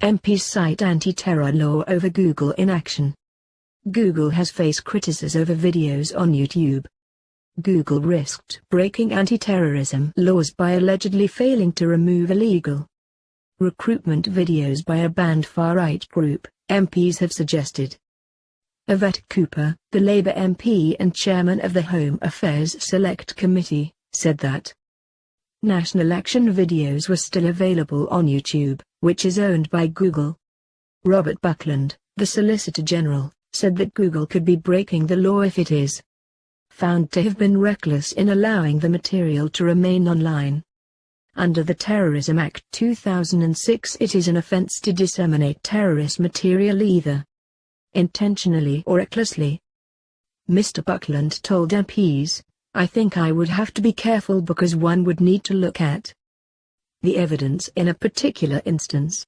MPs cite anti-terror law over Google inaction. Google has faced criticism over videos on YouTube. Google risked breaking anti-terrorism laws by allegedly failing to remove illegal recruitment videos by a banned far-right group, MPs have suggested. Yvette Cooper, the Labour MP and chairman of the Home Affairs Select Committee, said that national action videos were still available on YouTube, which is owned by Google. Robert Buckland, the Solicitor-General, said that Google could be breaking the law if it is found to have been reckless in allowing the material to remain online. Under the Terrorism Act 2006, it is an offence to disseminate terrorist material either intentionally or recklessly. Mr. Buckland told MPs, "I think I would have to be careful because one would need to look at the evidence in a particular instance.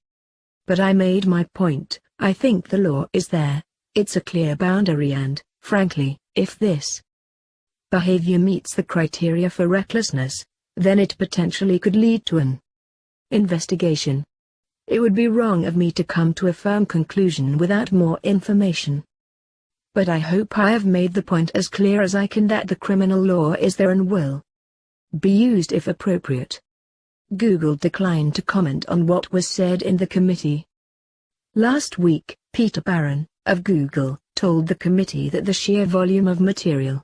But I made my point. I think the law is there, it's a clear boundary and, frankly, if this behavior meets the criteria for recklessness, then it potentially could lead to an investigation. It would be wrong of me to come to a firm conclusion without more information. But I hope I have made the point as clear as I can that the criminal law is there and will be used if appropriate." Google declined to comment on what was said in the committee. Last week, Peter Barron, of Google, told the committee that the sheer volume of material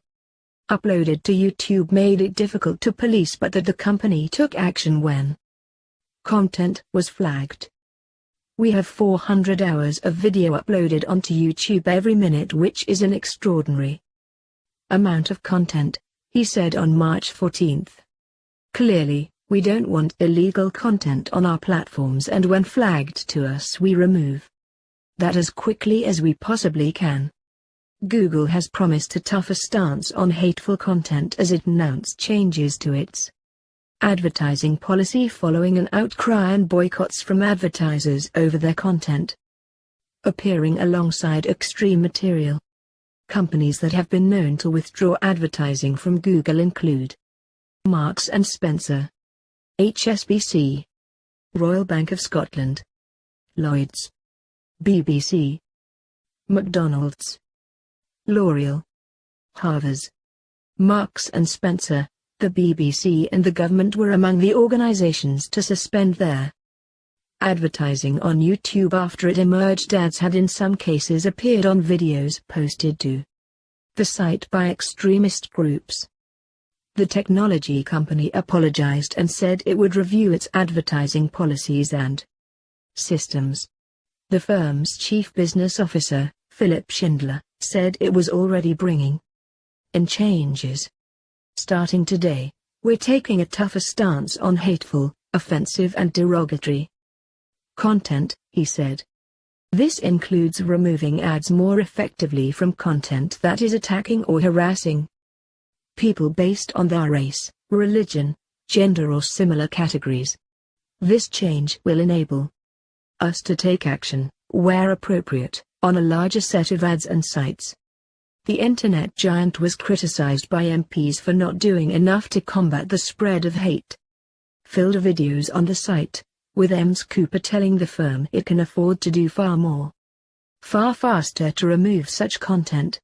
uploaded to YouTube made it difficult to police, but that the company took action when content was flagged. "We have 400 hours of video uploaded onto YouTube every minute, which is an extraordinary amount of content," he said on March 14. "Clearly, we don't want illegal content on our platforms, and when flagged to us we remove that as quickly as we possibly can." Google has promised a tougher stance on hateful content as it announced changes to its advertising policy following an outcry and boycotts from advertisers over their content appearing alongside extreme material. Companies that have been known to withdraw advertising from Google include Marks & Spencer, HSBC, Royal Bank of Scotland, Lloyds, BBC, McDonald's, L'Oreal, Harvey's. Marks & Spencer, the BBC and the government were among the organizations to suspend their advertising on YouTube after it emerged ads had in some cases appeared on videos posted to the site by extremist groups. The technology company apologized and said it would review its advertising policies and systems. The firm's chief business officer, Philip Schindler, said it was already bringing in changes. "Starting today, we're taking a tougher stance on hateful, offensive and derogatory content," he said. "This includes removing ads more effectively from content that is attacking or harassing people based on their race, religion, gender or similar categories. This change will enable us to take action, where appropriate, on a larger set of ads and sites." The internet giant was criticized by MPs for not doing enough to combat the spread of hate-filled videos on the site, with Ms. Cooper telling the firm it can afford to do far more, far faster to remove such content.